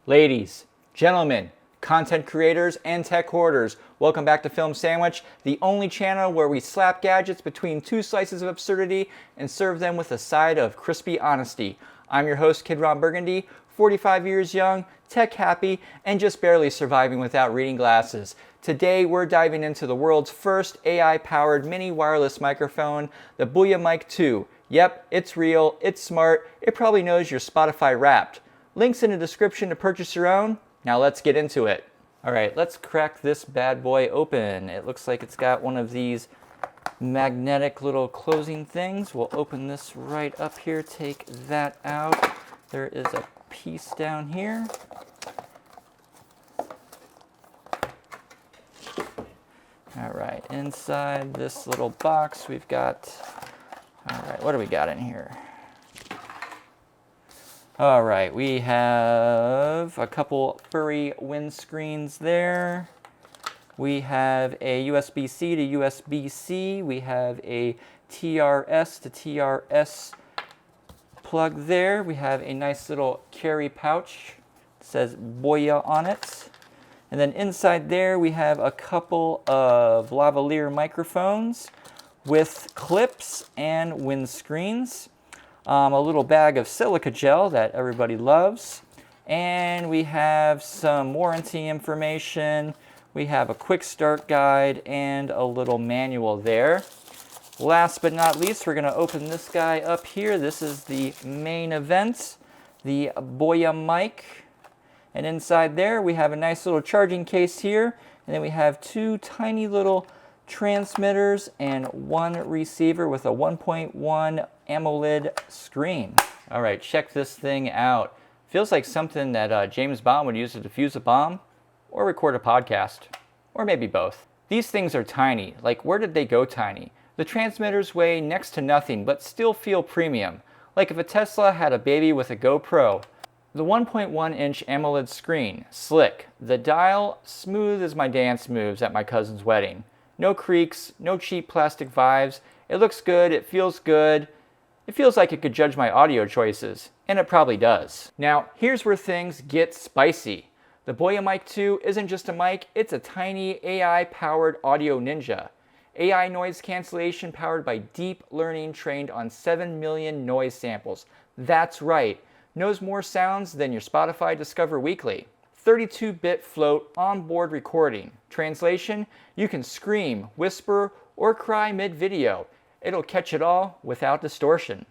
Ladies, gentlemen, content creators, and tech hoarders, welcome back to Film Sandwich, the only channel where we slap gadgets between two slices of absurdity and serve them with a side of crispy honesty. I'm your host, Kid Ron Burgundy, 45 years young, tech happy, and just barely surviving without reading glasses. Today, we're diving into the world's first AI-powered mini wireless microphone, the BOYAMIC 2. Yep, it's real, it's smart, it probably knows your Spotify Wrapped. Links in the description to purchase your own. Now let's get into it. All right, let's crack this bad boy open. It looks like it's got one of these magnetic little closing things. We'll open this right up here, take that out. There is a piece down here. All right, inside this little box, we've got, all right, what do we got in here? All right, we have a couple furry windscreens there. We have a USB-C to USB-C. We have a TRS to TRS plug there. We have a nice little carry pouch. It says BOYA on it. And then inside there, we have a couple of lavalier microphones with clips and windscreens. A little bag of silica gel that everybody loves, and we have some warranty information. We have a quick start guide and a little manual there. Last but not least, we're going to open this guy up here. This is the main event, the BOYAMIC, and inside there we have a nice little charging case here, and then we have two tiny little transmitters and one receiver with a 1.1 AMOLED screen. All right, check this thing out. Feels like something that James Bond would use to defuse a bomb or record a podcast, or maybe both. These things are tiny. Like, where did they go tiny? The transmitters weigh next to nothing, but still feel premium. Like if a Tesla had a baby with a GoPro. The 1.1-inch AMOLED screen, slick. The dial, smooth as my dance moves at my cousin's wedding. No creaks, no cheap plastic vibes. It looks good, it feels good. It feels like it could judge my audio choices, and it probably does. Now, here's where things get spicy. The BOYAMIC 2 isn't just a mic, it's a tiny AI-powered audio ninja. AI noise cancellation powered by deep learning trained on 7 million noise samples. That's right, knows more sounds than your Spotify Discover Weekly. 32-bit float onboard recording. Translation, you can scream, whisper, or cry mid-video. It'll catch it all without distortion.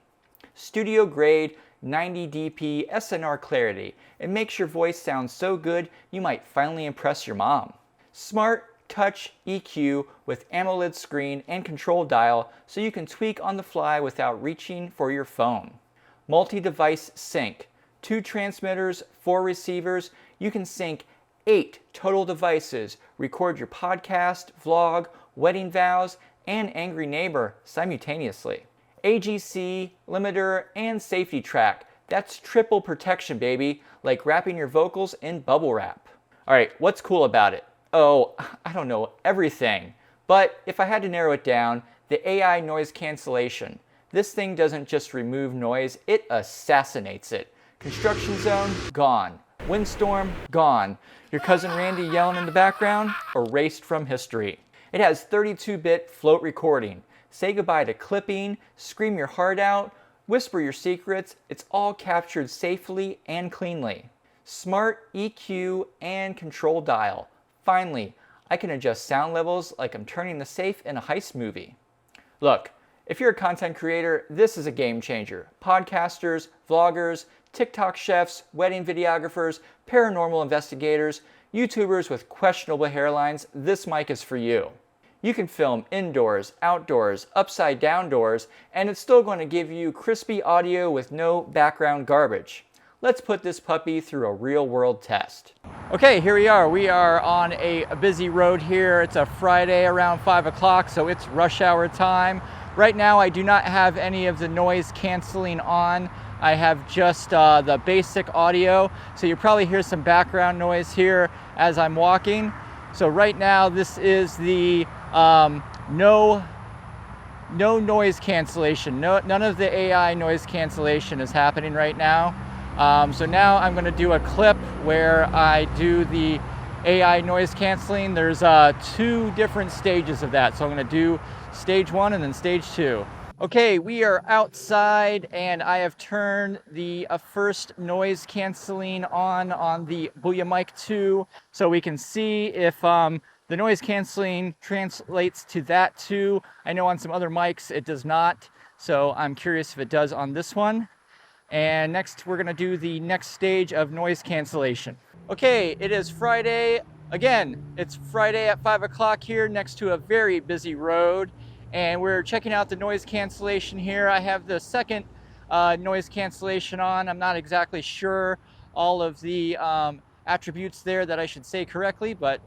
Studio grade 90 dp SNR clarity. It makes your voice sound so good you might finally impress your mom. Smart touch EQ with AMOLED screen and control dial so you can tweak on the fly without reaching for your phone. Multi-device sync. 2 transmitters, 4 receivers. You can sync 8 total devices, record your podcast, vlog, wedding vows, and angry neighbor simultaneously. AGC, limiter, and safety track. That's triple protection, baby, like wrapping your vocals in bubble wrap. All right, what's cool about it? Oh, I don't know, everything. But if I had to narrow it down, the AI noise cancellation. This thing doesn't just remove noise, it assassinates it. Construction zone, gone. Windstorm, gone. Your cousin Randy yelling in the background, erased from history. It has 32-bit float recording. Say goodbye to clipping, scream your heart out, whisper your secrets. It's all captured safely and cleanly. Smart EQ and control dial. Finally, I can adjust sound levels like I'm turning the safe in a heist movie. Look, if you're a content creator, this is a game changer. Podcasters, vloggers, TikTok chefs, wedding videographers, paranormal investigators, YouTubers with questionable hairlines, this mic is for you. You can film indoors, outdoors, upside down doors, and it's still going to give you crispy audio with no background garbage. Let's put this puppy through a real world test. Okay, here we are. We are on a busy road here. It's a Friday around 5 o'clock, so it's rush hour time. Right now, I do not have any of the noise canceling on. I have just the basic audio, so you probably hear some background noise here as I'm walking. So right now, this is the no noise cancellation. None of the AI noise cancellation is happening right now. So now I'm going to do a clip where I do the AI noise canceling. There's 2 different stages of that. So I'm going to do stage 1 and then stage 2. Okay, we are outside and I have turned the first noise canceling on the BOYAMIC 2, so we can see if the noise canceling translates to that too. I know on some other mics it does not, so I'm curious if it does on this one. And next we're gonna do the next stage of noise cancellation. Okay, it is Friday. Again, it's Friday at 5 o'clock here next to a very busy road. And we're checking out the noise cancellation here. I have the second noise cancellation on. I'm not exactly sure all of the attributes there that I should say correctly, but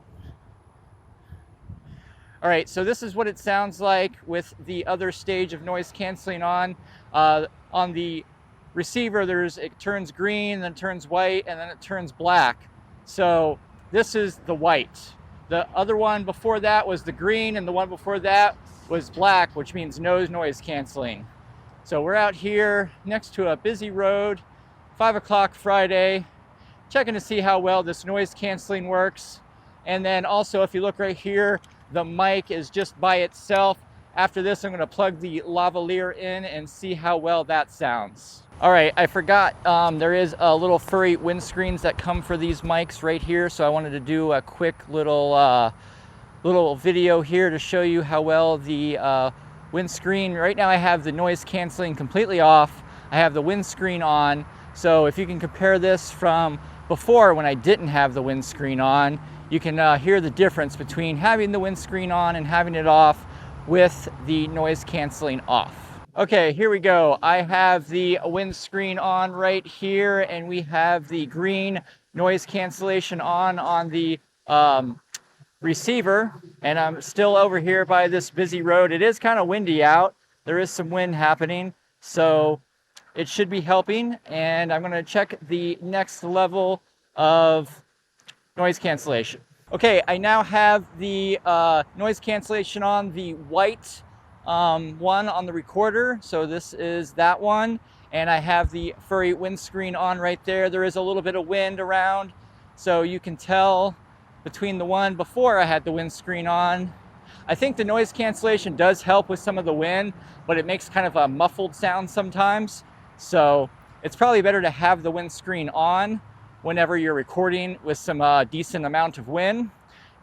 all right, so this is what it sounds like with the other stage of noise canceling on. On the receiver, it turns green, then it turns white, and then it turns black. So this is the white. The other one before that was the green, and the one before that was black, which means no noise canceling. So we're out here next to a busy road, 5 o'clock Friday, checking to see how well this noise canceling works. And then also, if you look right here, the mic is just by itself. After this, I'm going to plug the lavalier in and see how well that sounds. All right, I forgot there is a little furry windscreens that come for these mics right here, so I wanted to do a quick little video here to show you how well the windscreen. Right now I have the noise canceling completely off. I have the windscreen on. So if you can compare this from before when I didn't have the windscreen on, you can hear the difference between having the windscreen on and having it off with the noise canceling off. Okay, here we go. I have the windscreen on right here, and we have the green noise cancellation on the receiver, and I'm still over here by this busy road. It is kind of windy out. There is some wind happening, so it should be helping. And I'm going to check the next level of noise cancellation. Okay, I now have the noise cancellation on the white one on the recorder. So this is that one. And I have the furry windscreen on right there. There is a little bit of wind around, so you can tell between the one before I had the windscreen on. I think the noise cancellation does help with some of the wind, but it makes kind of a muffled sound sometimes. So it's probably better to have the windscreen on whenever you're recording with some decent amount of wind.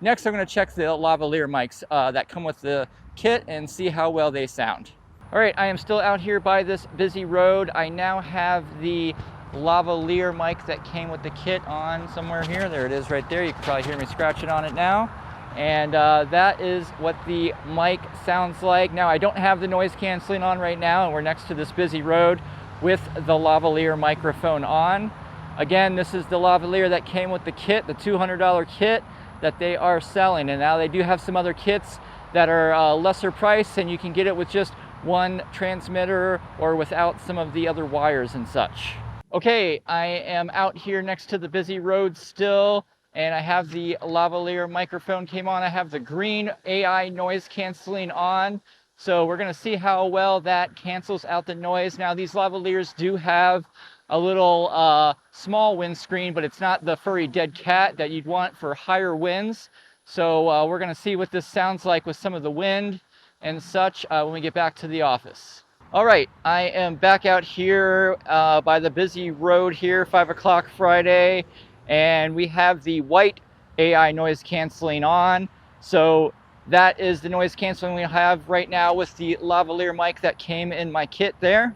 Next, I'm going to check the lavalier mics that come with the kit and see how well they sound. All right, I am still out here by this busy road. I now have the lavalier mic that came with the kit on somewhere here. There it is right there. You can probably hear me scratching on it now. And that is what the mic sounds like. Now, I don't have the noise canceling on right now, and we're next to this busy road with the lavalier microphone on. Again, this is the lavalier that came with the kit, the $200 kit that they are selling. And now they do have some other kits that are lesser price, and you can get it with just one transmitter or without some of the other wires and such. Okay, I am out here next to the busy road still, and I have the lavalier microphone came on. I have the green AI noise canceling on. So we're gonna see how well that cancels out the noise. Now, these lavaliers do have a little small windscreen, but it's not the furry dead cat that you'd want for higher winds. So we're gonna see what this sounds like with some of the wind and such when we get back to the office. All right, I am back out here by the busy road here, 5 o'clock Friday, and we have the white AI noise canceling on. So that is the noise canceling we have right now with the lavalier mic that came in my kit there.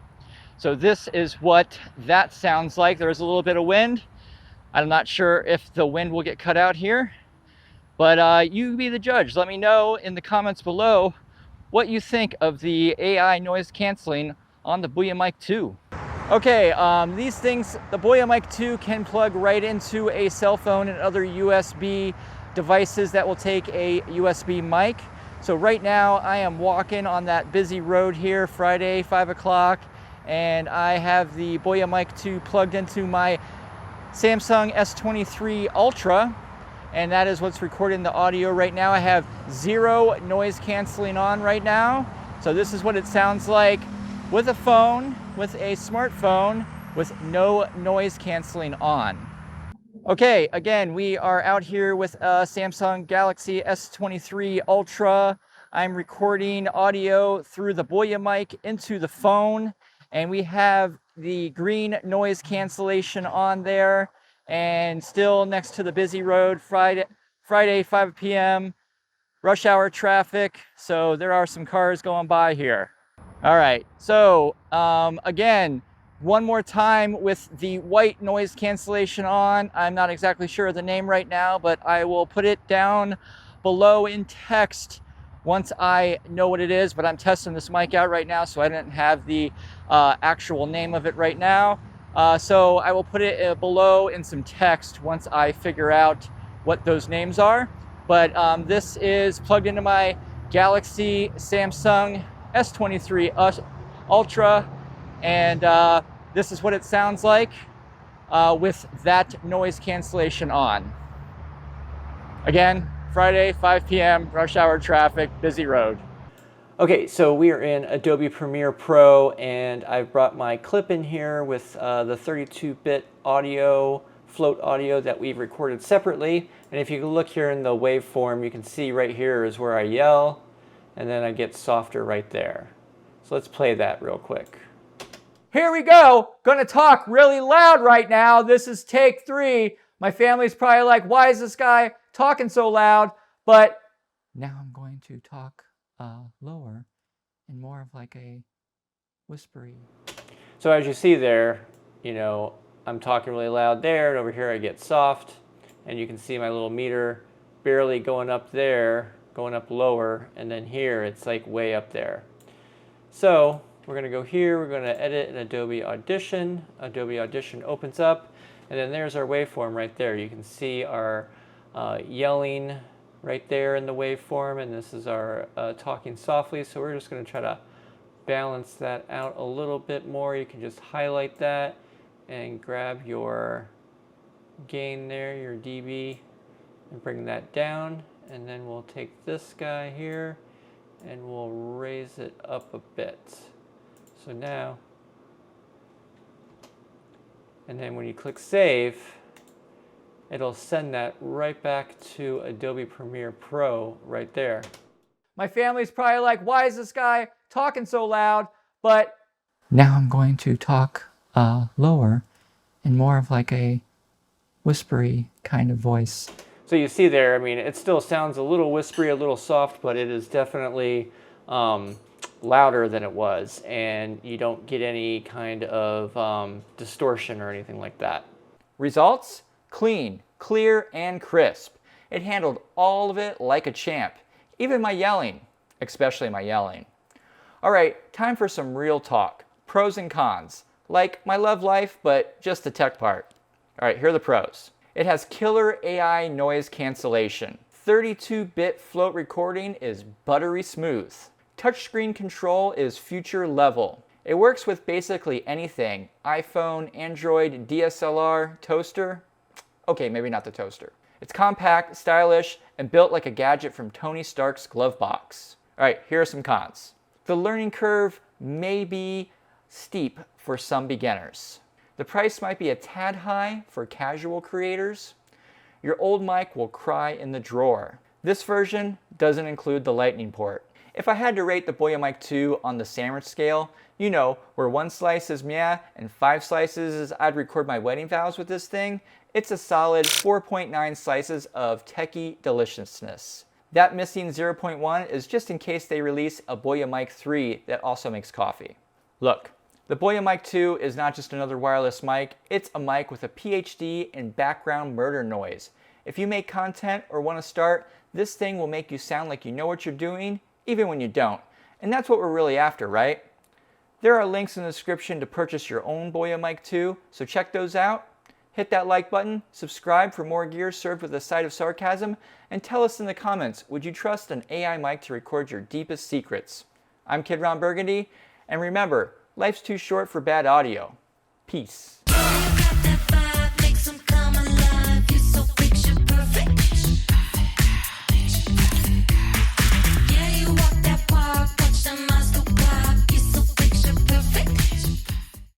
So this is what that sounds like. There is a little bit of wind. I'm not sure if the wind will get cut out here, but you be the judge. Let me know in the comments below what you think of the AI noise canceling on the BOYAMIC 2. Okay, these things, the BOYAMIC 2 can plug right into a cell phone and other USB devices that will take a USB mic. So right now I am walking on that busy road here, Friday, 5 o'clock, and I have the BOYAMIC 2 plugged into my Samsung S23 Ultra, and that is what's recording the audio right now. I have 0 noise canceling on right now. So this is what it sounds like with a phone, with a smartphone, with no noise canceling on. Okay, again, we are out here with a Samsung Galaxy S23 Ultra. I'm recording audio through the BOYAMIC into the phone, and we have the green noise cancellation on there, and still next to the busy road, Friday 5 p.m., rush hour traffic, so there are some cars going by here. All right, so again, one more time with the white noise cancellation on. I'm not exactly sure of the name right now, but I will put it down below in text once I know what it is, but I'm testing this mic out right now, so I didn't have the actual name of it right now. So I will put it below in some text once I figure out what those names are. But this is plugged into my Galaxy Samsung S23 Ultra, and this is what it sounds like with that noise cancellation on. Again, Friday, 5 p.m., rush hour traffic, busy road. Okay, so we are in Adobe Premiere Pro, and I've brought my clip in here with the 32-bit audio, float audio that we've recorded separately. And if you look here in the waveform, you can see right here is where I yell, and then I get softer right there. So let's play that real quick. Here we go. Gonna talk really loud right now. This is take 3. My family's probably like, why is this guy talking so loud? But now I'm going to talk lower and more of like a whispery. So as you see there, you know, I'm talking really loud there, and over here I get soft, and you can see my little meter barely going up there, going up lower, and then here it's like way up there. So we're going to go here, we're going to edit in Adobe Audition. Adobe Audition opens up, and then there's our waveform right there. You can see our yelling right there in the waveform, and this is our talking softly. So we're just going to try to balance that out a little bit more. You can just highlight that and grab your gain there, your dB, and bring that down. And then we'll take this guy here and we'll raise it up a bit. So now, and then when you click save, it'll send that right back to Adobe Premiere Pro right there. My family's probably like, why is this guy talking so loud? But now I'm going to talk lower and more of like a whispery kind of voice. So you see there, I mean, it still sounds a little whispery, a little soft, but it is definitely louder than it was, and you don't get any kind of distortion or anything like that. Results? Clean, clear, and crisp. It handled all of it like a champ. Even my yelling, especially my yelling. All right, time for some real talk. Pros and cons. Like my love life, but just the tech part. All right, here are the pros. It has killer AI noise cancellation. 32-bit float recording is buttery smooth. Touchscreen control is future level. It works with basically anything. iPhone, Android, DSLR, toaster. Okay, maybe not the toaster. It's compact, stylish, and built like a gadget from Tony Stark's glove box. All right, here are some cons. The learning curve may be steep for some beginners. The price might be a tad high for casual creators. Your old mic will cry in the drawer. This version doesn't include the lightning port. If I had to rate the BOYAMIC 2 on the sandwich scale, you know, where 1 slice is meh and 5 slices is I'd record my wedding vows with this thing, it's a solid 4.9 slices of techie deliciousness. That missing 0.1 is just in case they release a BOYAMIC 3 that also makes coffee. Look, the BOYAMIC 2 is not just another wireless mic, it's a mic with a PhD in background murder noise. If you make content or want to start, this thing will make you sound like you know what you're doing, even when you don't. And that's what we're really after, right? There are links in the description to purchase your own BOYAMIC 2, so check those out. Hit that like button, subscribe for more gear served with a side of sarcasm, and tell us in the comments, would you trust an AI mic to record your deepest secrets? I'm Kid Ron Burgundy, and remember, life's too short for bad audio. Peace.